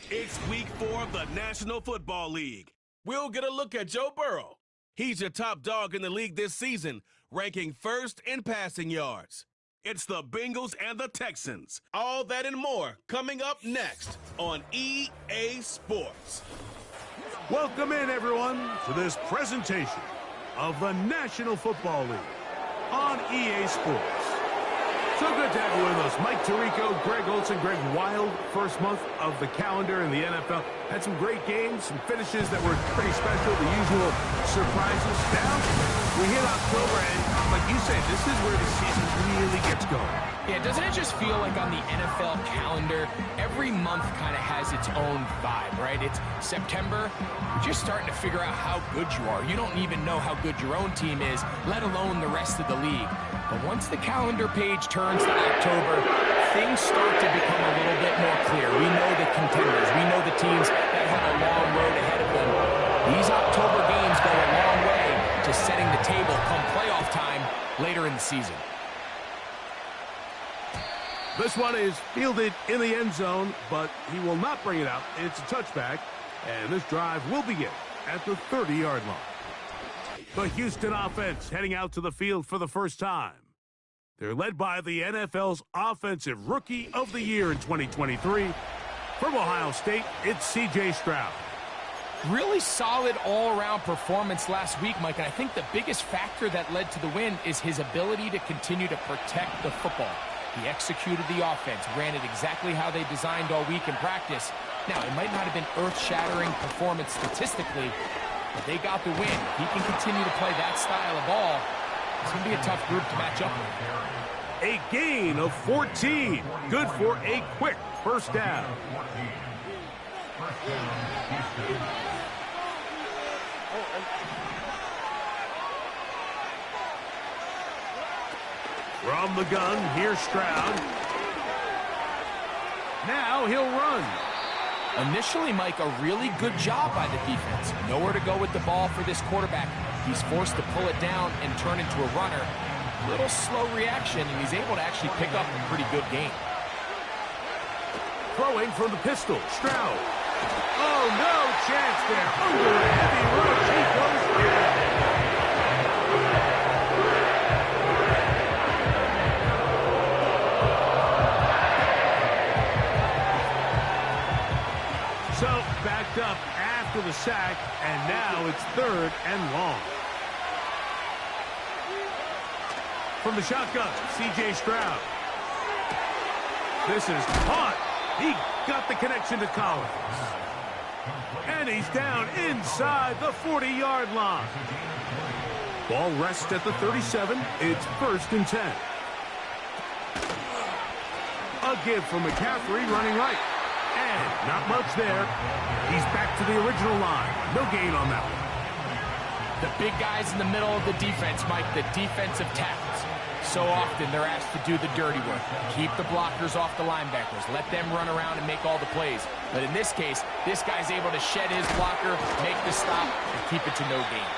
It's week 4 of the National Football League. We'll get a look at Joe Burrow. He's your top dog in the league this season, ranking first in passing yards. It's the Bengals and the Texans. All that and more coming up next on EA Sports. Welcome in, everyone, to this presentation of the National Football League on EA Sports. So good to have you with us. Mike Tirico, Greg Olson, Greg Wild, first month of the calendar in the NFL. Had some great games, some finishes that were pretty special, the usual surprises. Now, we hit October, and like you said, this is where the season really gets going. Yeah, doesn't it just feel like on the NFL calendar, every month kind of has its own vibe, right? It's September, you're just starting to figure out how good you are. You don't even know how good your own team is, let alone the rest of the league. But once the calendar page turns to October, things start to become a little bit more clear. We know the contenders. We know the teams that have a long road ahead of them. These October games go a long way to setting the table come playoff time later in the season. This one is fielded in the end zone, but he will not bring it out. It's a touchback, and this drive will begin at the 30-yard line. The Houston offense heading out to the field for the first time. They're led by the NFL's Offensive Rookie of the Year in 2023. From Ohio State, it's C.J. Stroud. Really solid all-around performance last week, Mike, and I think the biggest factor that led to the win is his ability to continue to protect the football. He executed the offense, ran it exactly how they designed all week in practice. Now, it might not have been earth-shattering performance statistically, but they got the win. If he can continue to play that style of ball, it's going to be a tough group to match up with. A gain of 14. Good for a quick first down. From the gun, here's Stroud. Now he'll run. Initially, Mike, a really good job by the defense. Nowhere to go with the ball for this quarterback. He's forced to pull it down and turn into a runner. Little slow reaction, and he's able to actually pick up a pretty good gain. Throwing from the pistol, Stroud. Oh, no chance there. Under a heavy rush, he goes down. So, backed up after the sack, and now it's 3rd and long. From the shotgun, C.J. Stroud. This is caught. He got the connection to Collins. And he's down inside the 40-yard line. Ball rests at the 37. It's 1st and 10. A give from McCaffrey running right. And not much there. He's back to the original line. No gain on that one. The big guys in the middle of the defense, Mike, the defensive tackles. So often they're asked to do the dirty work. Keep the blockers off the linebackers. Let them run around and make all the plays. But in this case, this guy's able to shed his blocker, make the stop, and keep it to no gain.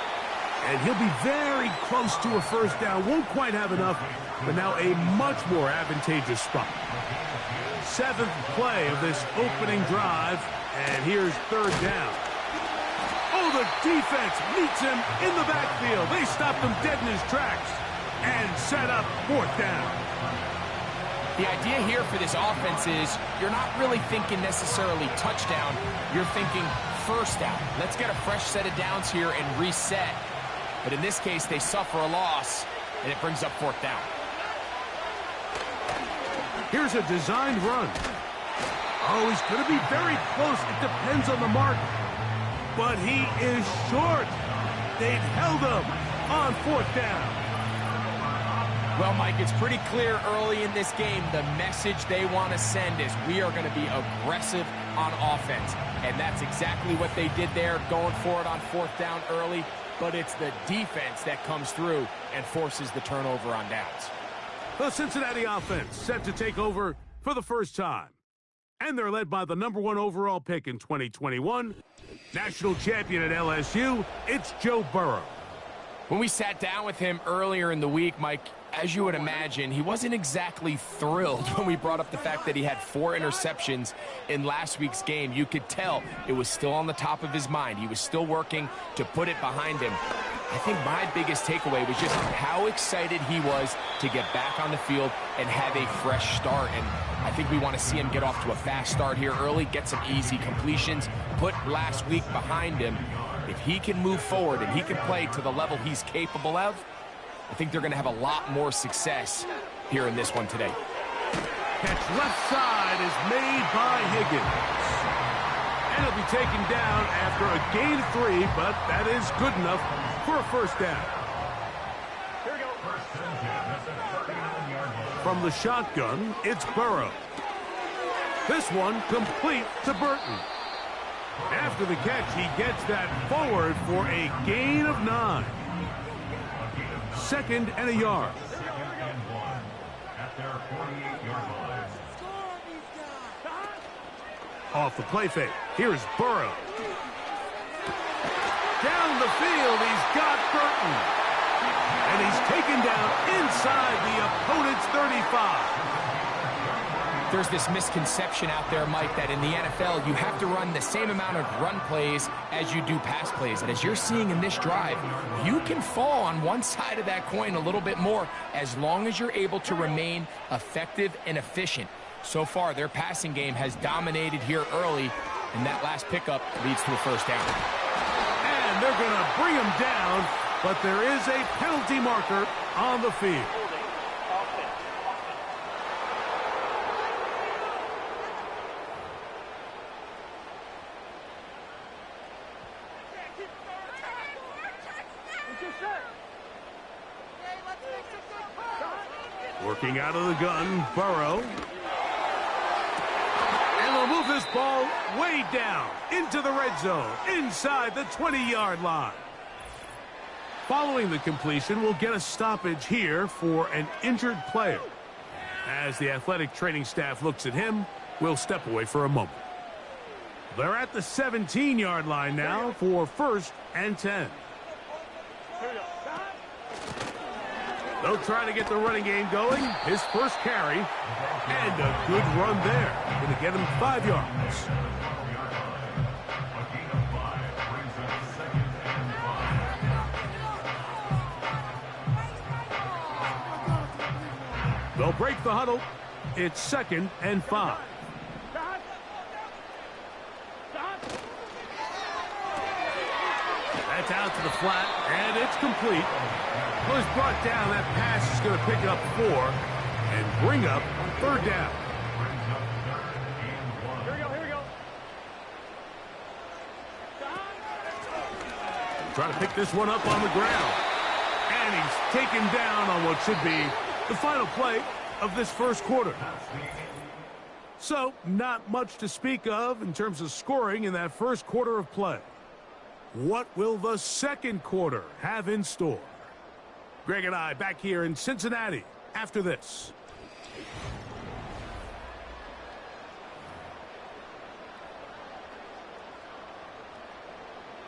And he'll be very close to a first down. Won't quite have enough, but now a much more advantageous spot. 7th play of this opening drive, and here's 3rd down. Oh, the defense meets him in the backfield. They stopped him dead in his tracks and set up 4th down. The idea here for this offense is you're not really thinking necessarily touchdown. You're thinking first down. Let's get a fresh set of downs here and reset. But in this case, they suffer a loss, and it brings up 4th down. Here's a designed run. Oh, he's going to be very close. It depends on the mark. But he is short. They've held him on 4th down. Well, Mike, it's pretty clear early in this game the message they want to send is we are going to be aggressive on offense. And that's exactly what they did there, going for it on 4th down early. But it's the defense that comes through and forces the turnover on downs. The Cincinnati offense set to take over for the first time. And they're led by the #1 overall pick in 2021, national champion at LSU, it's Joe Burrow. When we sat down with him earlier in the week, Mike, as you would imagine, he wasn't exactly thrilled when we brought up the fact that he had 4 interceptions in last week's game. You could tell it was still on the top of his mind. He was still working to put it behind him. I think my biggest takeaway was just how excited he was to get back on the field and have a fresh start. And I think we want to see him get off to a fast start here early, get some easy completions, put last week behind him. If he can move forward and he can play to the level he's capable of, I think they're going to have a lot more success here in this one today. Catch left side is made by Higgins. And he'll be taken down after a gain of 3, but that is good enough for a first down. Here we go. From the shotgun, it's Burrow. This one complete to Burton. After the catch, he gets that forward for a gain of 9. 2nd and a yard. Off the play fake. Here's Burrow. Down the field, he's got Burton. And he's taken down inside the opponent's 35. There's this misconception out there, Mike, that in the NFL, you have to run the same amount of run plays as you do pass plays. And as you're seeing in this drive, you can fall on one side of that coin a little bit more as long as you're able to remain effective and efficient. So far, their passing game has dominated here early, and that last pickup leads to a first down. And they're going to bring him down, but there is a penalty marker on the field. Working out of the gun, Burrow. And they'll move this ball way down into the red zone, inside the 20-yard line. Following the completion, we'll get a stoppage here for an injured player. As the athletic training staff looks at him, we'll step away for a moment. They're at the 17-yard line now for 1st and 10. They'll try to get the running game going. His first carry, and a good run there. Going to get him 5 yards. They'll break the huddle. It's 2nd and 5. That's out to the flat, and it's complete. Well, it's brought down. That pass is going to pick up 4 and bring up 3rd down. Here we go. Trying to pick this one up on the ground. And he's taken down on what should be the final play of this first quarter. So, not much to speak of in terms of scoring in that first quarter of play. What will the second quarter have in store? Greg and I back here in Cincinnati after this.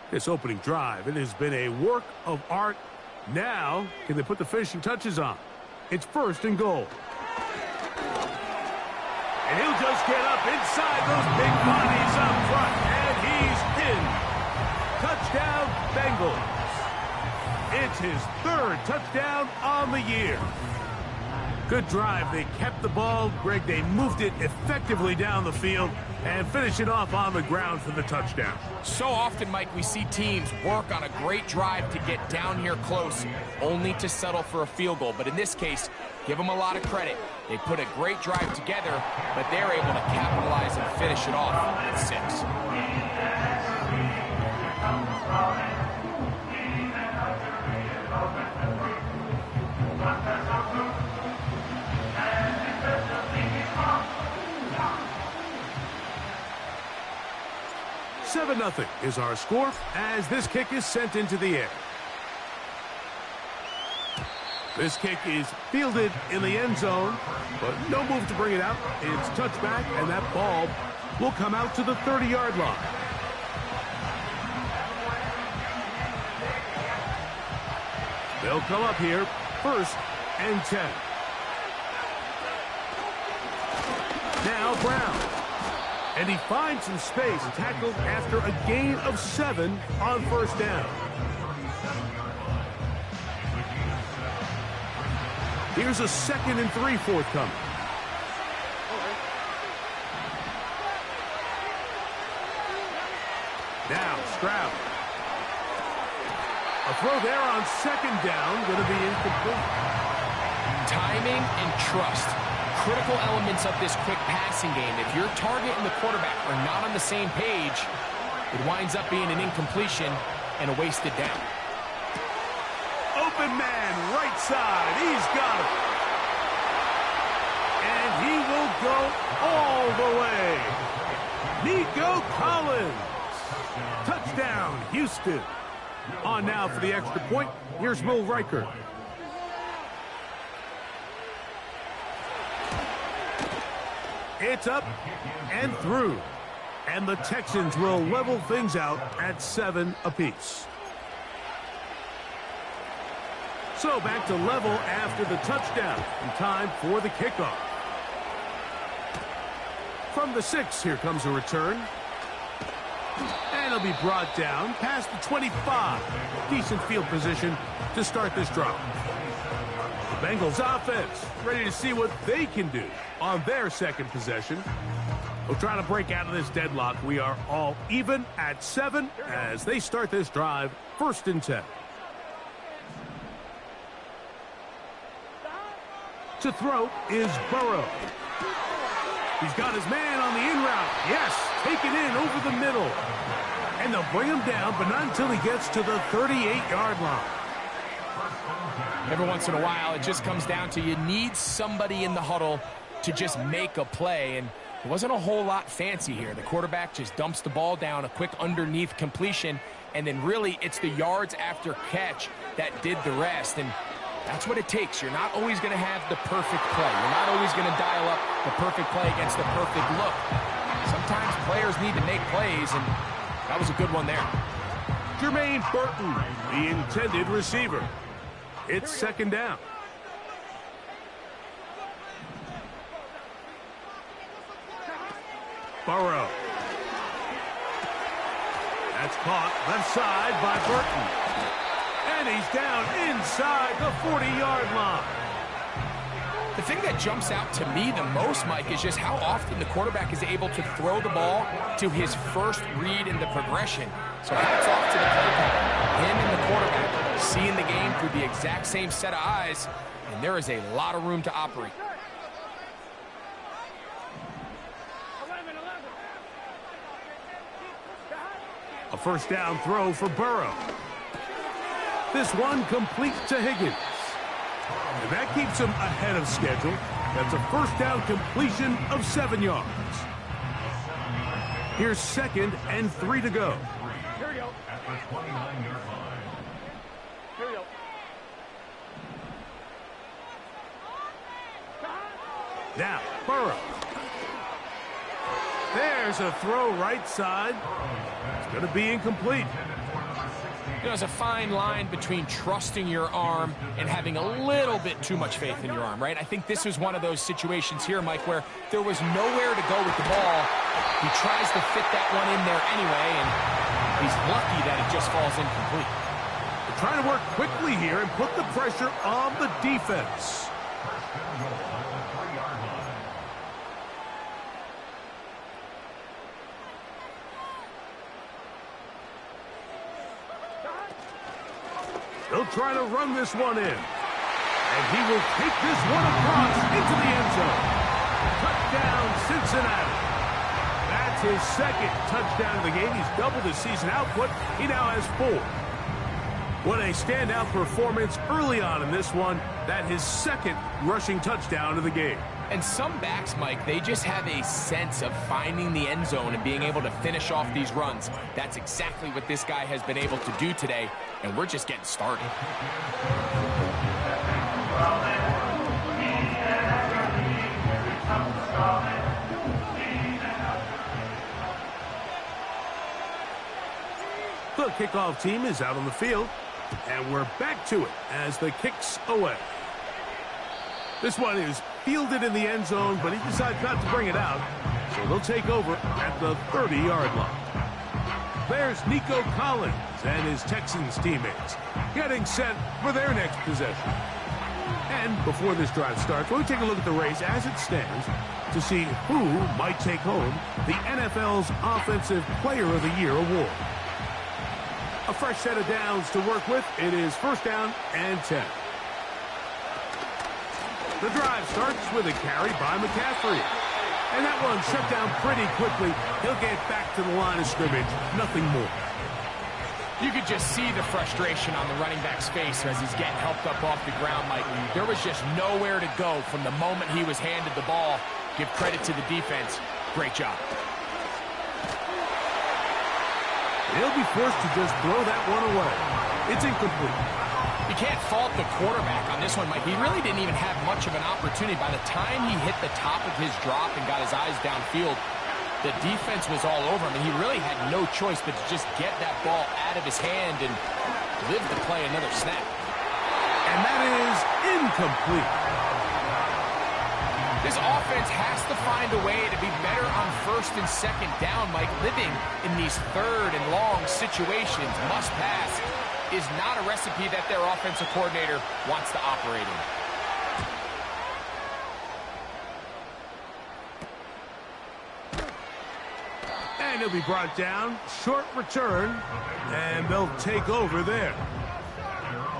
This opening drive, it has been a work of art. Now, can they put the finishing touches on? It's 1st and goal. And he'll just get up inside those big bodies up front, and he's in. Touchdown, Bengals. It's his 3rd touchdown on the year. Good drive. They kept the ball. Greg, they moved it effectively down the field and finish it off on the ground for the touchdown. So often, Mike, we see teams work on a great drive to get down here close, only to settle for a field goal. But in this case, give them a lot of credit. They put a great drive together, but they're able to capitalize and finish it off at 6. Nothing is our score as this kick is sent into the air. This kick is fielded in the end zone, but no move to bring it out. It's touchback, and that ball will come out to the 30-yard line. They'll come up here, 1st and 10. Now Brown. And he finds some space, tackled after a gain of 7 on 1st down. Here's a 2nd and 3 forthcoming. Now Stroud. A throw there on 2nd down, going to be incomplete. Timing and trust, critical elements of this quick passing game. If your target and the quarterback are not on the same page, it winds up being an incompletion and a wasted down. Open man, right side. He's got it. And he will go all the way. Nico Collins. Touchdown, Houston. On now for the extra point. Here's Will Riker. It's up and through. And the Texans will level things out at 7 apiece. So back to level after the touchdown. And time for the kickoff. From the 6, here comes a return. And it'll be brought down past the 25. Decent field position to start this drive. The Bengals offense ready to see what they can do on their 2nd possession. We'll try to break out of this deadlock. We are all even at 7 as they start this drive, 1st and 10. To throw is Burrow. He's got his man on the in route. Yes, take it in over the middle. And they'll bring him down, but not until he gets to the 38-yard line. Every once in a while, it just comes down to you need somebody in the huddle to just make a play. And it wasn't a whole lot fancy here. The quarterback just dumps the ball down, a quick underneath completion, and then really it's the yards after catch that did the rest. And that's what it takes. You're not always going to have the perfect play. You're not always going to dial up the perfect play against the perfect look. Sometimes players need to make plays, and that was a good one there. Jermaine Burton, the intended receiver. It's 2nd down. Burrow. That's caught left side by Burton. And he's down inside the 40-yard line. The thing that jumps out to me the most, Mike, is just how often the quarterback is able to throw the ball to his first read in the progression. So hats off to the play caller. Him and the quarterback seeing the game through the exact same set of eyes, and there is a lot of room to operate. A 1st down throw for Burrow. This one complete to Higgins. And that keeps him ahead of schedule. That's a 1st down completion of 7 yards. Here's 2nd and 3 to go. Here we go. Here we go. Now, Burrow. There's a throw right side. It's going to be incomplete. You know, there's a fine line between trusting your arm and having a little bit too much faith in your arm, right? I think this is one of those situations here, Mike, where there was nowhere to go with the ball. He tries to fit that one in there anyway, and he's lucky that it just falls incomplete. They're trying to work quickly here and put the pressure on the defense. They'll try to run this one in. And he will take this one across into the end zone. Touchdown, Cincinnati. That's his 2nd touchdown of the game. He's doubled his season output. He now has 4. What a standout performance early on in this one. That his 2nd rushing touchdown of the game. And some backs, Mike, they just have a sense of finding the end zone and being able to finish off these runs. That's exactly what this guy has been able to do today, and we're just getting started. The kickoff team is out on the field. And we're back to it as the kick's away. This one is fielded in the end zone, but he decides not to bring it out. So they'll take over at the 30-yard line. There's Nico Collins and his Texans teammates getting set for their next possession. And before this drive starts, we'll take a look at the race as it stands to see who might take home the NFL's Offensive Player of the Year award. A fresh set of downs to work with. It is first down and 10. The drive starts with a carry by McCaffrey. And that one shut down pretty quickly. He'll get back to the line of scrimmage. Nothing more. You could just see the frustration on the running back's face as he's getting helped up off the ground, Mike. There was just nowhere to go from the moment he was handed the ball. Give credit to the defense. Great job. He'll be forced to just throw that one away. It's incomplete. You can't fault the quarterback on this one, Mike. He really didn't even have much of an opportunity. By the time he hit the top of his drop and got his eyes downfield, the defense was all over him, and he really had no choice but to just get that ball out of his hand and live to play another snap. And that is incomplete. This offense has to find a way to be better on first and second down, Mike. Living in these third and long situations, must pass, is not a recipe that their offensive coordinator wants to operate in. And he'll be brought down. Short return. And they'll take over there.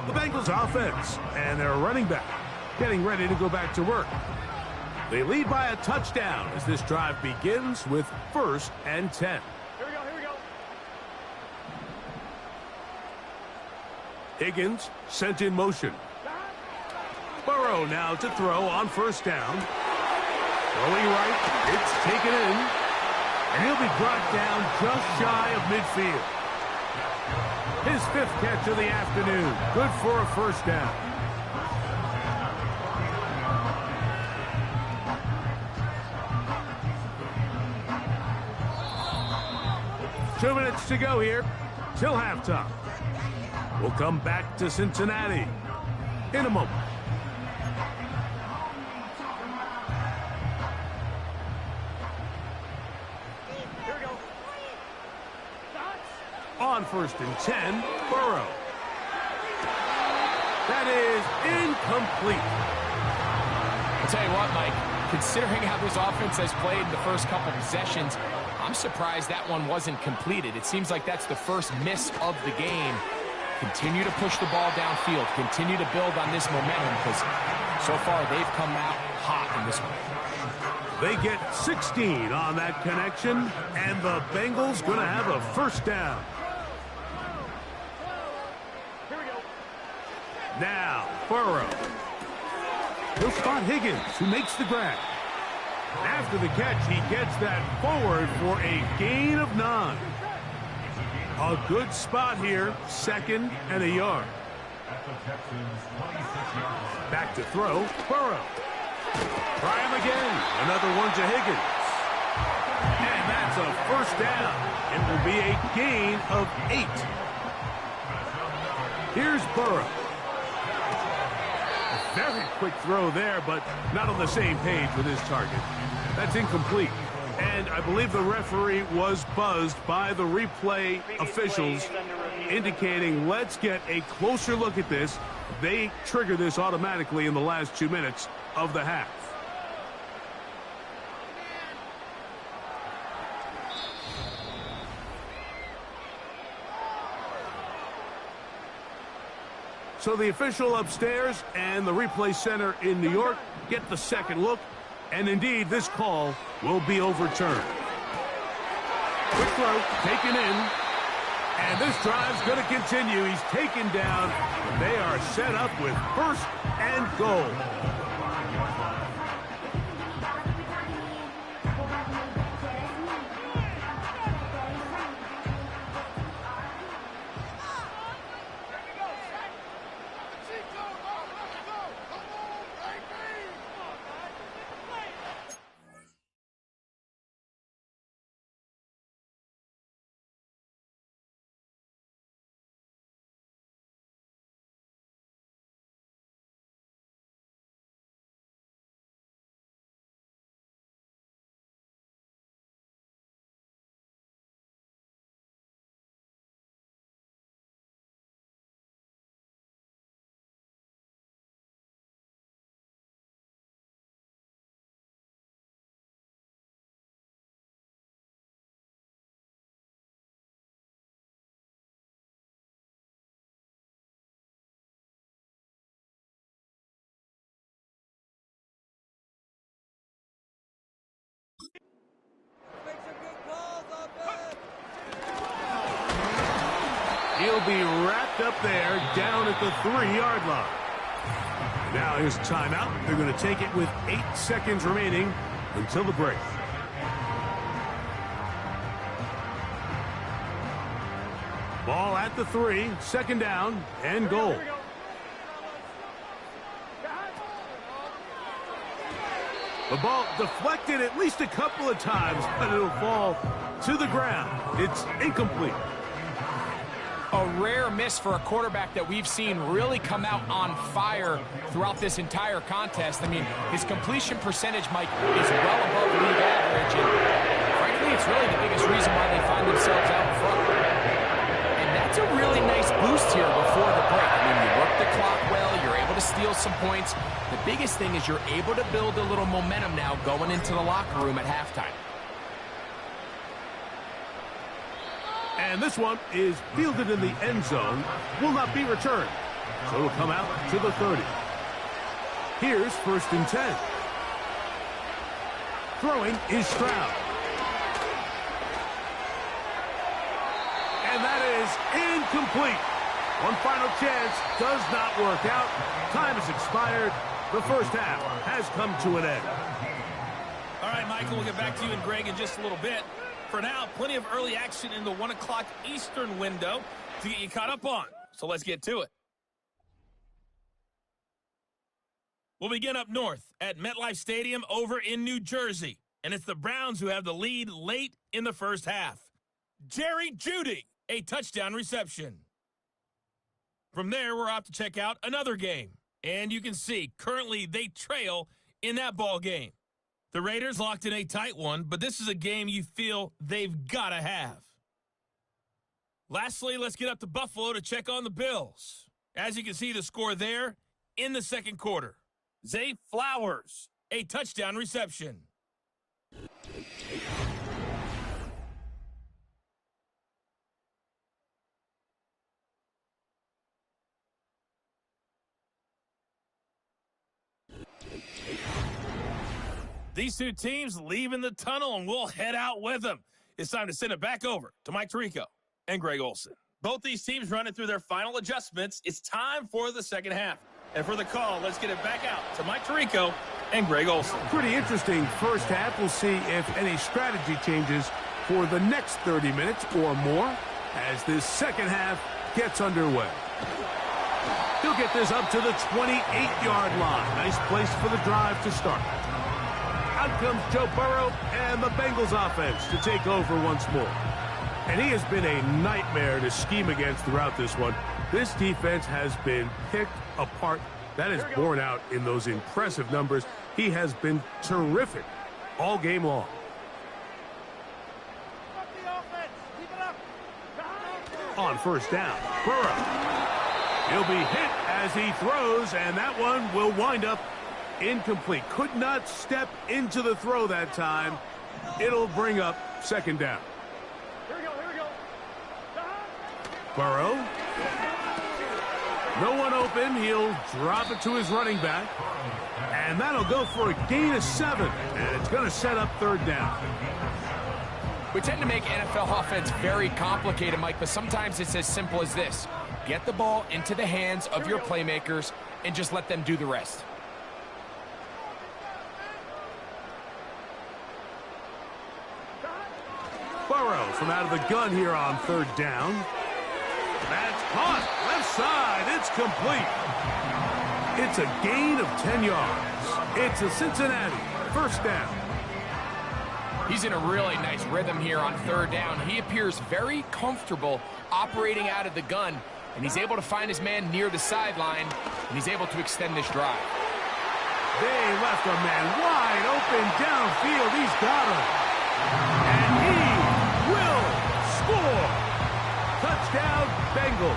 The Bengals offense and their running back getting ready to go back to work. They lead by a touchdown as this drive begins with first and 10. Here we go, here we go. Higgins sent in motion. Burrow now to throw on first down. Throwing right, it's taken in. And he'll be brought down just shy of midfield. His fifth catch of the afternoon. Good for a first down. Two minutes to go here till halftime. We'll come back to Cincinnati in a moment. Here we go. On first and 10, Burrow. That is incomplete. I'll tell you what, Mike, considering how this offense has played in the first couple possessions, I'm surprised that one wasn't completed. It seems like that's the first miss of the game. Continue to push the ball downfield. Continue to build on this momentum because so far they've come out hot in this one. They get 16 on that connection, and the Bengals going to have a first down. Here we go. Now, Burrow. He'll spot Higgins, who makes the grab. After the catch, he gets that forward for a gain of 9. A good spot here, second and a yard. Back to throw, Burrow. Try him again. Another one to Higgins. And that's a first down. It will be a gain of 8. Here's Burrow. A very quick throw there, but not on the same page with his target. That's incomplete. And I believe the referee was buzzed by the replay officials, indicating let's get a closer look at this. They trigger this automatically in the last 2 minutes of the half. So the official upstairs and the replay center in New York get the second look. And indeed, this call will be overturned. Quick throw, taken in. And this drive's going to continue. He's taken down. They are set up with first and goal. He'll be wrapped up there down at the 3-yard line. Now here's a timeout. They're going to take it with 8 seconds remaining until the break. Ball at the 3, second down and goal. The ball deflected at least a couple of times, but it'll fall to the ground. It's incomplete. A rare miss for a quarterback that we've seen really come out on fire throughout this entire contest. I mean, his completion percentage, Mike, is well above league average, and frankly, it's really the biggest reason why they find themselves out in front. And that's a really nice boost here before the break. I mean, you work the clock well, you're able to steal some points. The biggest thing is you're able to build a little momentum now going into the locker room at halftime. And this one is fielded in the end zone, will not be returned. So it'll come out to the 30. Here's 1st and 10. Throwing is Stroud. And that is incomplete. One final chance does not work out. Time has expired. The first half has come to an end. All right, Michael, we'll get back to you and Greg in just a little bit. For now, plenty of early action in the 1 o'clock Eastern window to get you caught up on. So let's get to it. We'll begin up north at MetLife Stadium over in New Jersey. And it's the Browns who have the lead late in the first half. Jerry Jeudy, a touchdown reception. From there, we're off to check out another game. And you can see, currently, they trail in that ball game. The Raiders locked in a tight one, but this is a game you feel they've got to have. Lastly, let's get up to Buffalo to check on the Bills. As you can see, the score there in the second quarter. Zay Flowers, a touchdown reception. These two teams leaving the tunnel, and we'll head out with them. It's time to send it back over to Mike Tirico and Greg Olsen. Both these teams running through their final adjustments. It's time for the second half. And for the call, let's get it back out to Mike Tirico and Greg Olsen. Pretty interesting first half. We'll see if any strategy changes for the next 30 minutes or more as this second half gets underway. He'll get this up to the 28-yard line. Nice place for the drive to start. Out comes Joe Burrow and the Bengals offense to take over once more. And he has been a nightmare to scheme against throughout this one. This defense has been picked apart. That is borne out in those impressive numbers. He has been terrific all game long. On first down, Burrow. He'll be hit as he throws, and that one will wind up incomplete. Could not step into the throw that time. It'll bring up second down. Here we go. Burrow. No one open. He'll drop it to his running back. And that'll go for a gain of 7. And it's going to set up third down. We tend to make NFL offense very complicated, Mike, but sometimes it's as simple as this. Get the ball into the hands of your playmakers and just let them do the rest. Burrow from out of the gun here on third down. That's caught. Left side. It's complete. It's a gain of 10 yards. It's a Cincinnati first down. He's in a really nice rhythm here on third down. He appears very comfortable operating out of the gun, and he's able to find his man near the sideline, and he's able to extend this drive. They left a man wide open downfield. He's got him. And he will score. Touchdown, Bengals.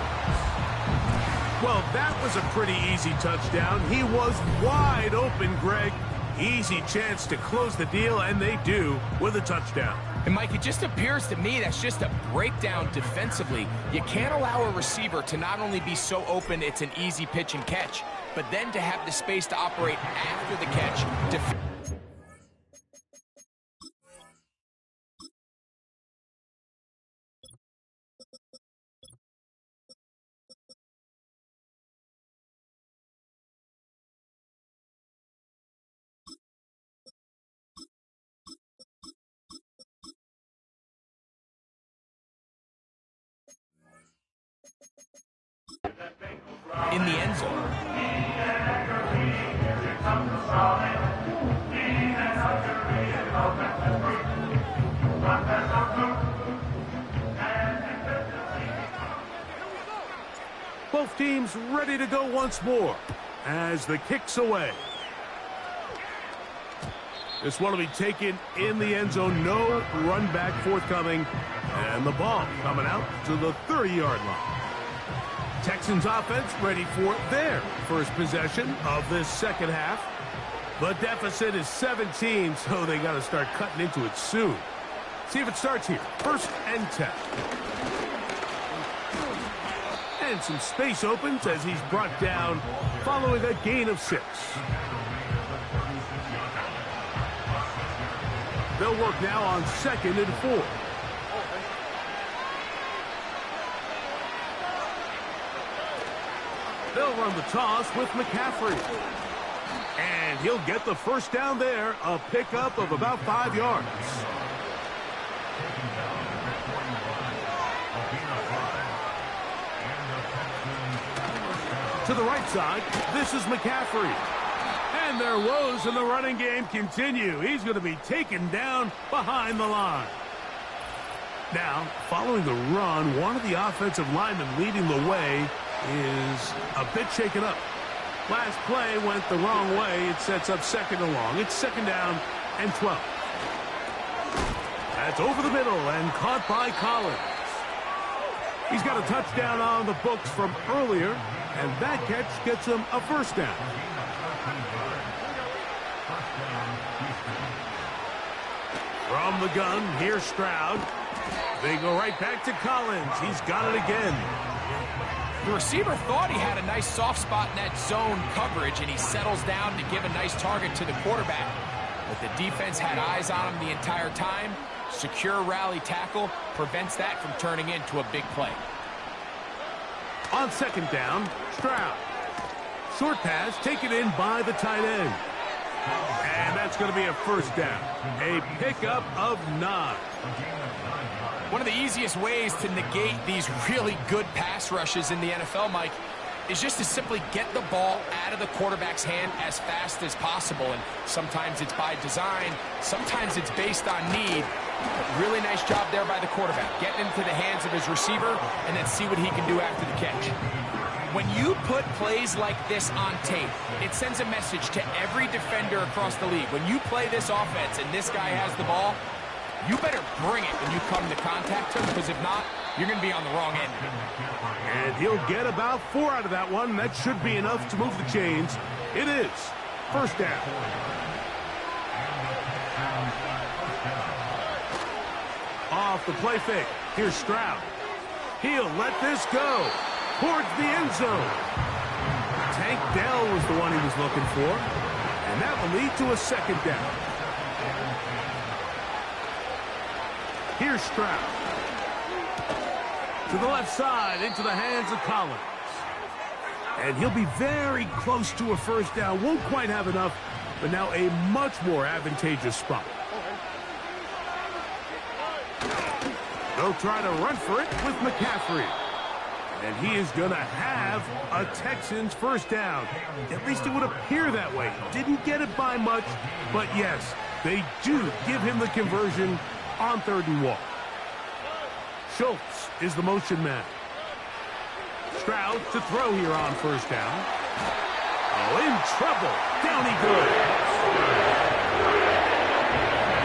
Well, that was a pretty easy touchdown. He was wide open, Greg. Easy chance to close the deal, and they do with a touchdown. And, Mike, it just appears to me that's just a breakdown defensively. You can't allow a receiver to not only be so open it's an easy pitch and catch, but then to have the space to operate after the catch to in the end zone. Both teams ready to go once more as the kick's away. This one will be taken in the end zone. No run back forthcoming. And the ball coming out to the 30-yard line. Texans offense ready for their first possession of this second half. The deficit is 17, so they got to start cutting into it soon. See if it starts here. 1st and 10. And some space opens as he's brought down following a gain of 6. They'll work now on 2nd and 4. They'll run the toss with McCaffrey. And he'll get the first down there, a pickup of about 5 yards. To the right side, this is McCaffrey. And their woes in the running game continue. He's going to be taken down behind the line. Now, following the run, one of the offensive linemen leading the way is a bit shaken up. Last play went the wrong way. It sets up 2nd and long. It's 2nd down and 12. That's over the middle and caught by Collins. He's got a touchdown on the books from earlier, and that catch gets him a first down. From the gun, here's Stroud. They go right back to Collins. He's got it again. The receiver thought he had a nice soft spot in that zone coverage, and he settles down to give a nice target to the quarterback. But the defense had eyes on him the entire time. Secure rally tackle prevents that from turning into a big play. On 2nd down, Stroud. Short pass taken in by the tight end. And that's going to be a first down. A pickup of 9. One of the easiest ways to negate these really good pass rushes in the NFL, Mike, is just to simply get the ball out of the quarterback's hand as fast as possible. And sometimes it's by design, sometimes it's based on need. But really nice job there by the quarterback, getting into the hands of his receiver and then see what he can do after the catch. When you put plays like this on tape, it sends a message to every defender across the league. When you play this offense and this guy has the ball, you better bring it when you come to contact him, because if not, you're going to be on the wrong end. And he'll get about 4 out of that one. That should be enough to move the chains. It is first down. Off the play fake. Here's Stroud. He'll let this go towards the end zone. Tank Dell was the one he was looking for. And that will lead to a 2nd down. Here's Stroud. To the left side, into the hands of Collins. And he'll be very close to a first down. Won't quite have enough, but now a much more advantageous spot. They'll try to run for it with McCaffrey. And he is going to have a Texans first down. At least it would appear that way. Didn't get it by much, but yes, they do give him the conversion on 3rd and 1. Schultz is the motion man. Stroud to throw here on first down. Oh, in trouble. Down he goes.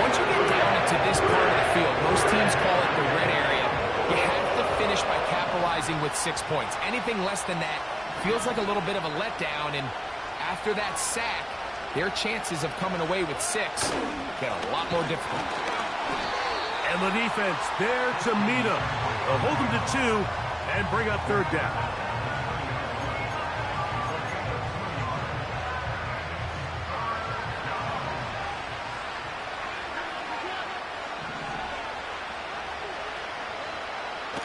Once you get down into this part of the field, most teams call it the red area. You have to finish by capitalizing with 6 points. Anything less than that feels like a little bit of a letdown, and after that sack, their chances of coming away with 6 get a lot more difficult. And the defense there to meet him. They'll hold him to 2 and bring up 3rd down.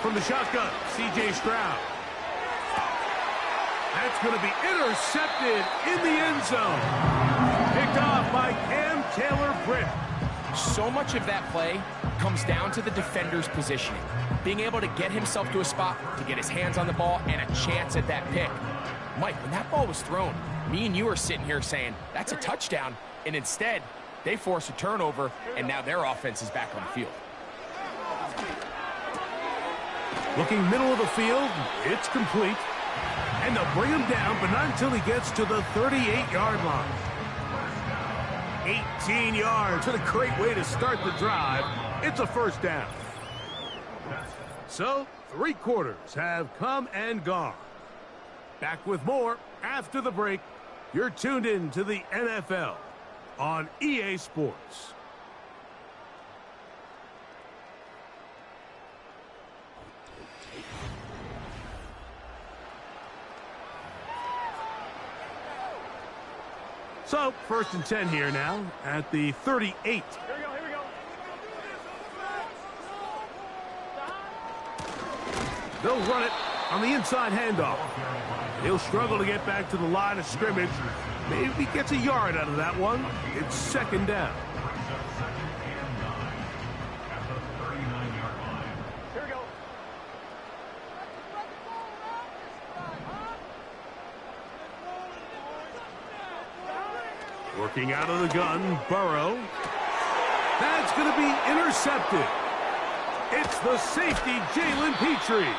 From the shotgun, C.J. Stroud. That's going to be intercepted in the end zone. Picked off by Cam Taylor-Britt. So much of that play comes down to the defender's positioning. Being able to get himself to a spot to get his hands on the ball and a chance at that pick. Mike, when that ball was thrown, me and you are sitting here saying, that's a touchdown, and instead, they force a turnover, and now their offense is back on the field. Looking middle of the field, it's complete. And they'll bring him down, but not until he gets to the 38-yard line. 18 yards. What a great way to start the drive. It's a first down. So, 3 quarters have come and gone. Back with more after the break. You're tuned in to the NFL on EA Sports. So, 1st and 10 here now at the 38. Here we go, here we go. They'll run it on the inside handoff. He'll struggle to get back to the line of scrimmage. Maybe gets a yard out of that one. It's 2nd down. Here we go. Working out of the gun, Burrow. That's going to be intercepted. It's the safety, Jalen Petrie.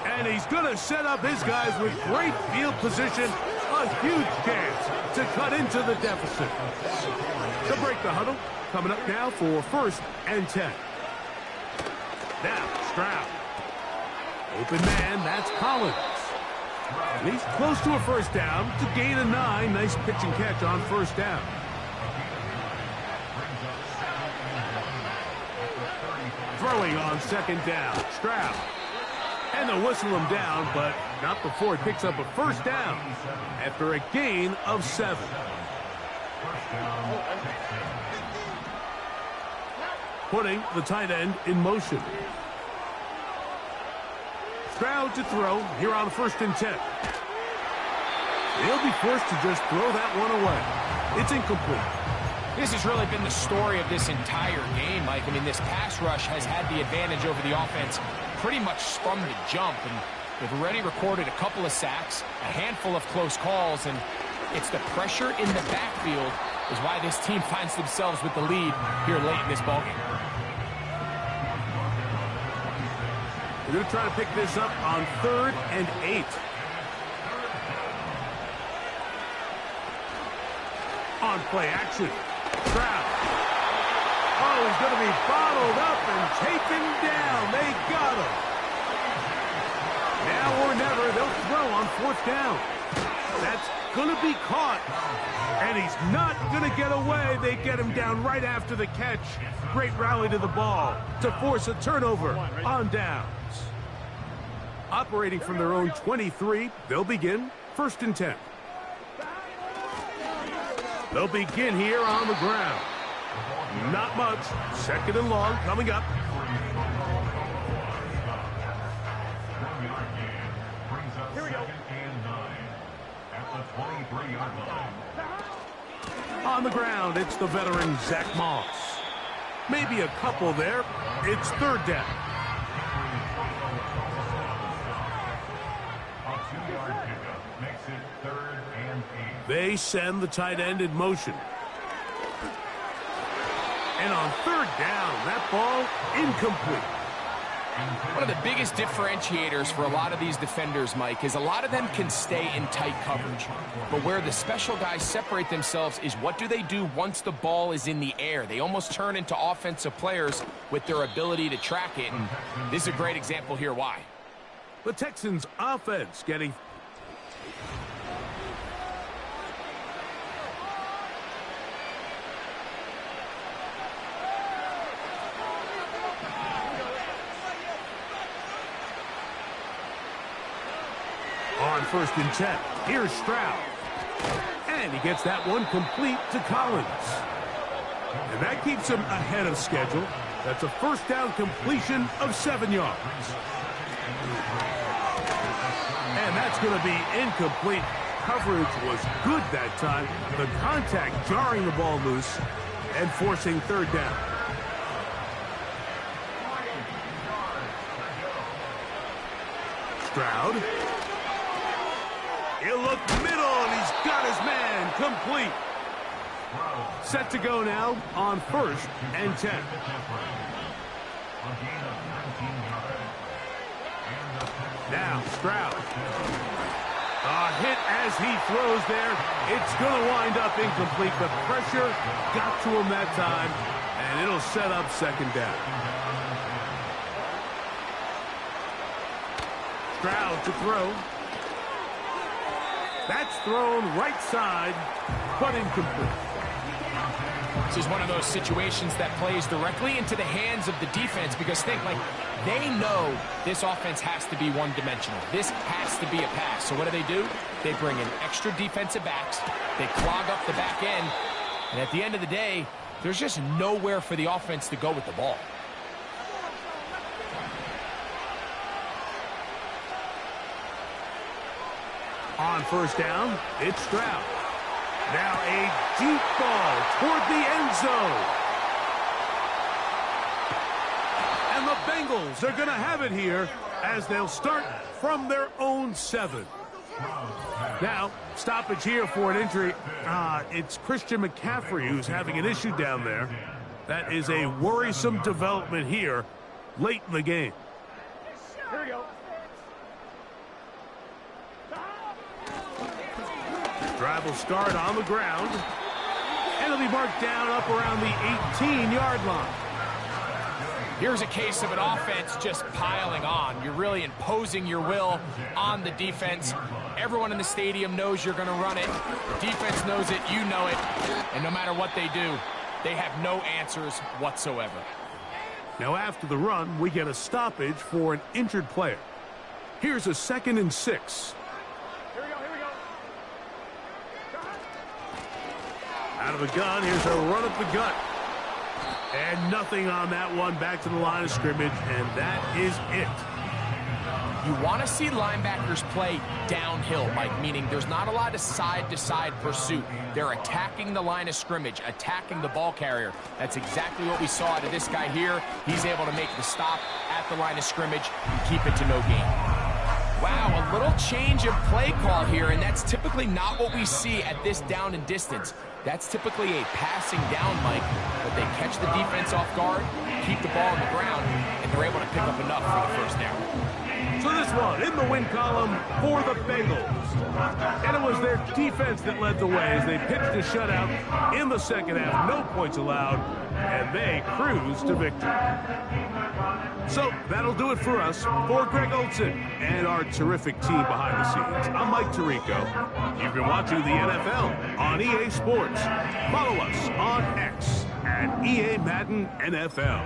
And he's going to set up his guys with great field position. A huge chance to cut into the deficit. To break the huddle, coming up now for 1st and 10. Now, Stroud. Open man, that's Collins. And he's close to a 1st down to gain a 9. Nice pitch and catch on 1st down. Throwing on 2nd down, Stroud. And they'll whistle him down, but not before he picks up a 1st down after a gain of 7. Putting the tight end in motion. Stroud to throw here on 1st and 10. He'll be forced to just throw that one away. It's incomplete. This has really been the story of this entire game, Mike. I mean, this pass rush has had the advantage over the offense pretty much from the jump, and they've already recorded a couple of sacks, a handful of close calls, and it's the pressure in the backfield is why this team finds themselves with the lead here late in this ballgame. We're going to try to pick this up on 3rd and 8. On play action. Stroud. Oh, he's going to be bottled up and taken down. They got him. Now or never, they'll throw on 4th down. That's going to be caught. And he's not going to get away. They get him down right after the catch. Great rally to the ball to force a turnover on downs. Operating from their own 23, they'll begin 1st and 10. They'll begin here on the ground. Not much. 2nd and long coming up. Here we go. On the ground, it's the veteran Zach Moss. Maybe a couple there. It's 3rd down. They send the tight end in motion. And on 3rd down, that ball incomplete. One of the biggest differentiators for a lot of these defenders, Mike, is a lot of them can stay in tight coverage. But where the special guys separate themselves is what do they do once the ball is in the air? They almost turn into offensive players with their ability to track it. And this is a great example here why. The Texans offense getting... On 1st and 10, here's Stroud. And he gets that one complete to Collins. And that keeps him ahead of schedule. That's a 1st down completion of 7 yards. And that's going to be incomplete. Coverage was good that time. The contact jarring the ball loose and forcing 3rd down. Stroud. He'll look middle, and he's got his man complete. Set to go now on 1st and 10. Now Stroud. A hit as he throws there. It's going to wind up incomplete, but pressure got to him that time, and it'll set up 2nd down. Stroud to throw. That's thrown right side, but incomplete. This is one of those situations that plays directly into the hands of the defense because they know this offense has to be one-dimensional. This has to be a pass. So what do? They bring in extra defensive backs. They clog up the back end. And at the end of the day, there's just nowhere for the offense to go with the ball. On 1st down, it's Stroud. Now a deep ball toward the end zone. And the Bengals are going to have it here as they'll start from their own 7. Now, stoppage here for an injury. It's Christian McCaffrey who's having an issue down there. That is a worrisome development here late in the game. Here we go. Drive will start on the ground, and it'll be marked down up around the 18-yard line. Here's a case of an offense just piling on. You're really imposing your will on the defense. Everyone in the stadium knows you're going to run it. Defense knows it, you know it, and no matter what they do, they have no answers whatsoever. Now after the run, we get a stoppage for an injured player. Here's a 2nd and 6. Out of the gun, here's a run up the gut. And nothing on that one, back to the line of scrimmage, and that is it. You want to see linebackers play downhill, Mike, meaning there's not a lot of side-to-side pursuit. They're attacking the line of scrimmage, attacking the ball carrier. That's exactly what we saw out of this guy here. He's able to make the stop at the line of scrimmage and keep it to no gain. Wow, a little change of play call here, and that's typically not what we see at this down and distance. That's typically a passing down, Mike, but they catch the defense off guard, keep the ball on the ground, and they're able to pick up enough for the 1st down. So this one in the win column for the Bengals. And it was their defense that led the way as they pitched a shutout in the 2nd half. No points allowed, and they cruised to victory. So that'll do it for us. For Greg Olson and our terrific team behind the scenes, I'm Mike Tirico. You've been watching the NFL on EA Sports. Follow us on X at EA Madden NFL.